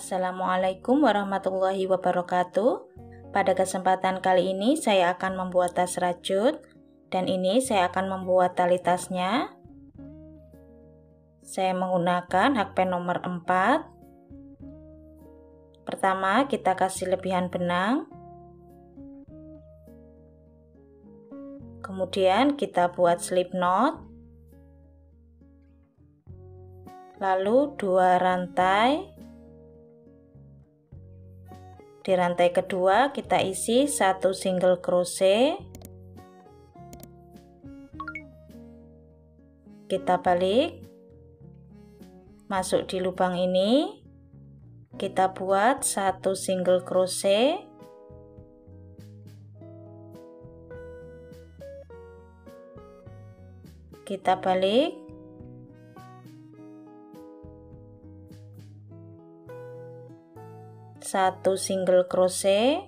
Assalamualaikum warahmatullahi wabarakatuh. Pada kesempatan kali ini saya akan membuat tas rajut, dan ini saya akan membuat tali tasnya. Saya menggunakan hakpen nomor 4. Pertama kita kasih lebihan benang, kemudian kita buat slip knot, lalu 2 rantai. Di rantai kedua kita isi 1 single crochet, kita balik, masuk di lubang ini, kita buat 1 single crochet, kita balik, satu single crochet,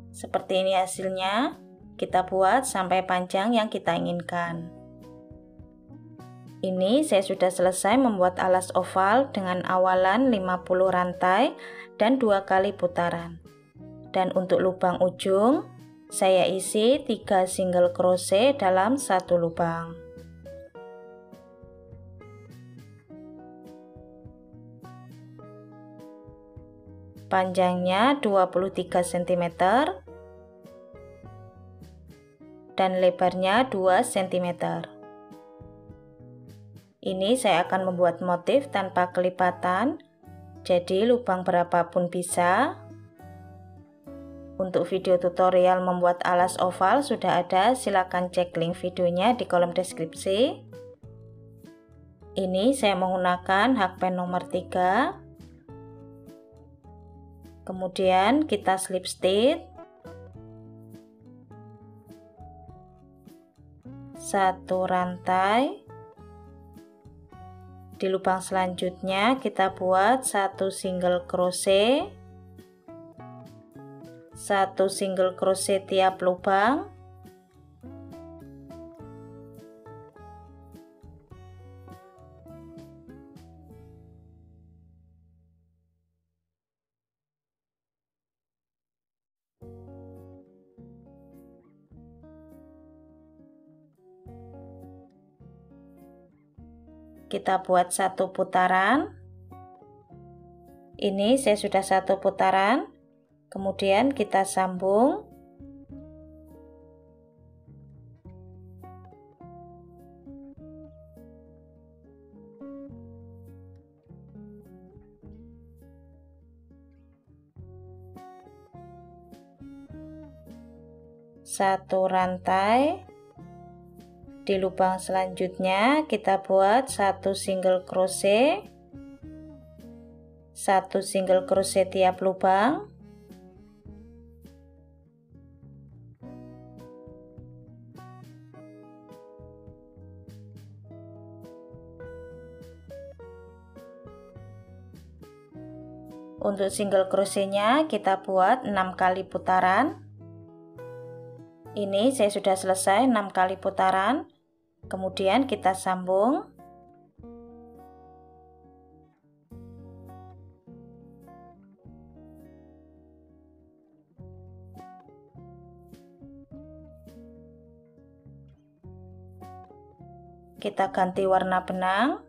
seperti ini hasilnya. Kita buat sampai panjang yang kita inginkan. Ini saya sudah selesai membuat alas oval dengan awalan 50 rantai dan 2 kali putaran. Dan untuk lubang ujung saya isi 3 single crochet dalam satu lubang. Panjangnya 23 cm dan lebarnya 2 cm. Ini saya akan membuat motif tanpa kelipatan, jadi lubang berapapun bisa. Untuk video tutorial membuat alas oval sudah ada, silakan cek link videonya di kolom deskripsi. Ini saya menggunakan hakpen nomor 3. Kemudian kita slip stitch. 1 rantai. Di lubang selanjutnya kita buat 1 single crochet, 1 single crochet tiap lubang, kita buat 1 putaran. Ini saya sudah 1 putaran, kemudian kita sambung. Satu rantai. Di lubang selanjutnya kita buat 1 single crochet, 1 single crochet tiap lubang, untuk single crochetnya kita buat 6 kali putaran. Ini saya sudah selesai 6 kali putaran. Kemudian kita sambung. Kita ganti warna benang.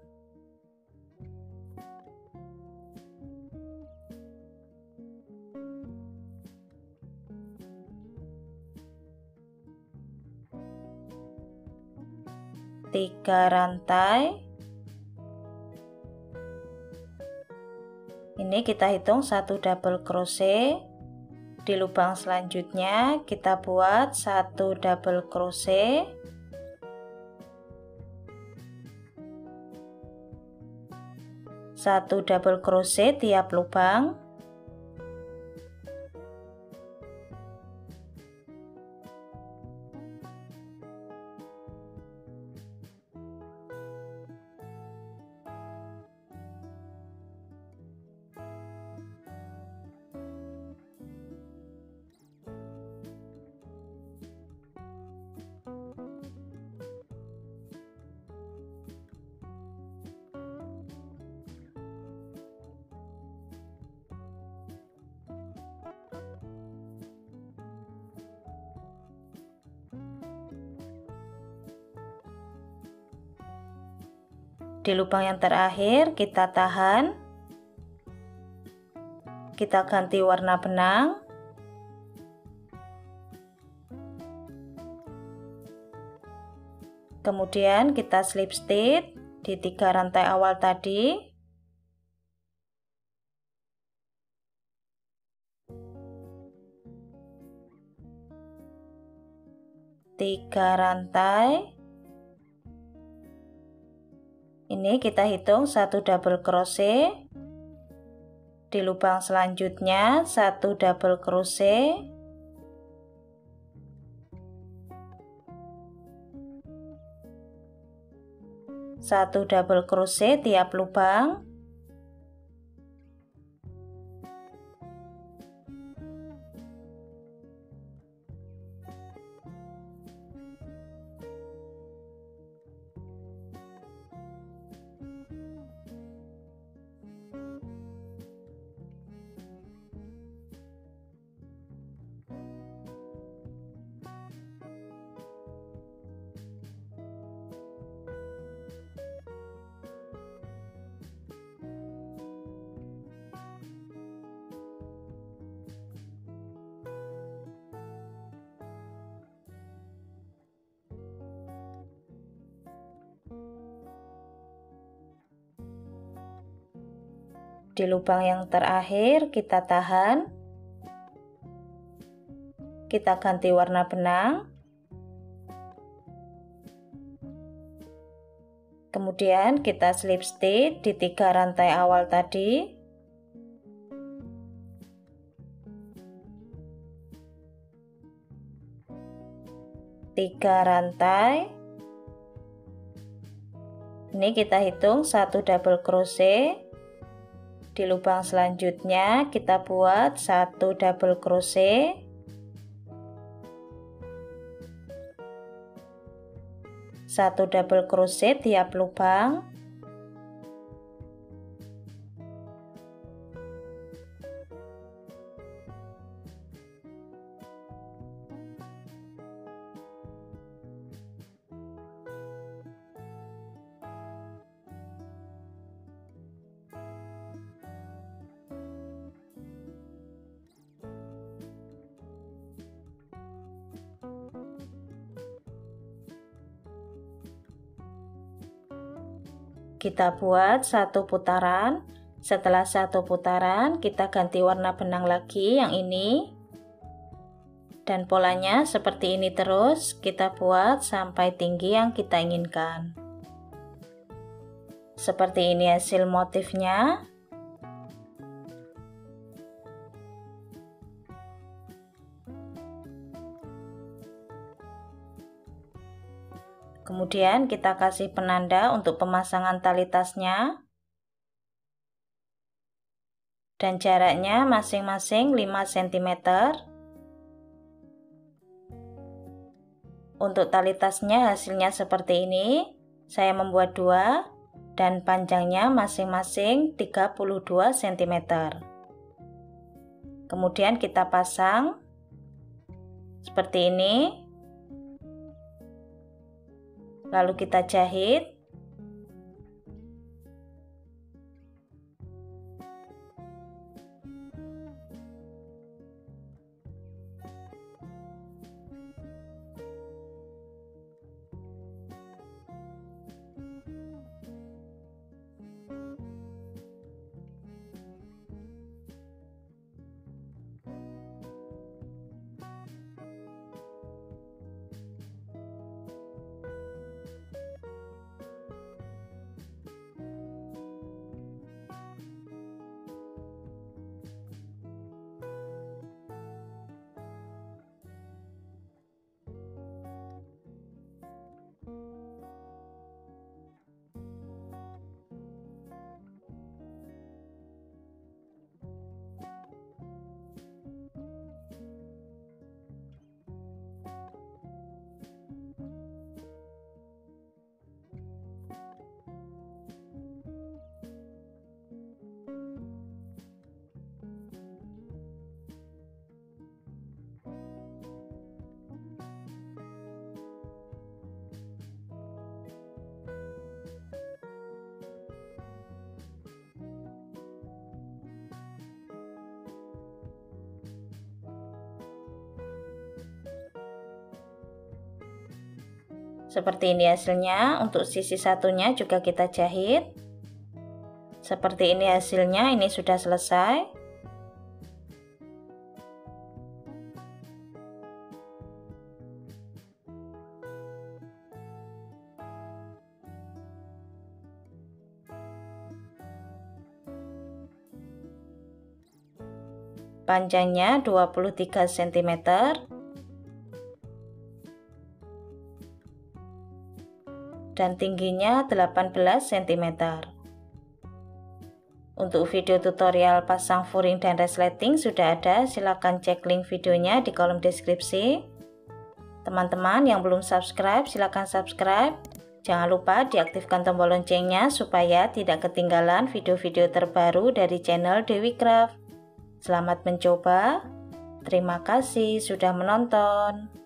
Tiga rantai. Ini kita hitung 1 double crochet. Di lubang selanjutnya kita buat 1 double crochet, 1 double crochet tiap lubang, Di lubang yang terakhir kita tahan, kita ganti warna benang, kemudian kita slip stitch di 3 rantai awal tadi. Tiga rantai. Ini kita hitung 1 double crochet. Di lubang selanjutnya 1 double crochet. Satu double crochet tiap lubang. Di lubang yang terakhir kita tahan, kita ganti warna benang, kemudian kita slip stitch di 3 rantai awal tadi. Tiga rantai. Ini kita hitung 1 double crochet. Di lubang selanjutnya kita buat 1 double crochet, 1 double crochet tiap lubang. Kita buat 1 putaran. Setelah 1 putaran kita ganti warna benang lagi yang ini, dan polanya seperti ini terus kita buat sampai tinggi yang kita inginkan. Seperti ini hasil motifnya. Kemudian kita kasih penanda untuk pemasangan tali tasnya, dan jaraknya masing-masing 5 cm. Untuk tali tasnya hasilnya seperti ini. Saya membuat 2 dan panjangnya masing-masing 32 cm. Kemudian kita pasang seperti ini. Lalu kita jahit. Seperti ini hasilnya. Untuk sisi satunya juga kita jahit. Seperti ini hasilnya, ini sudah selesai. Panjangnya 23 cm dan tingginya 18 cm. Untuk video tutorial pasang furing dan resleting sudah ada, silahkan cek link videonya di kolom deskripsi. Teman-teman yang belum subscribe silahkan subscribe. Jangan lupa diaktifkan tombol loncengnya supaya tidak ketinggalan video-video terbaru dari channel Dewi Craft. Selamat mencoba. Terima kasih sudah menonton.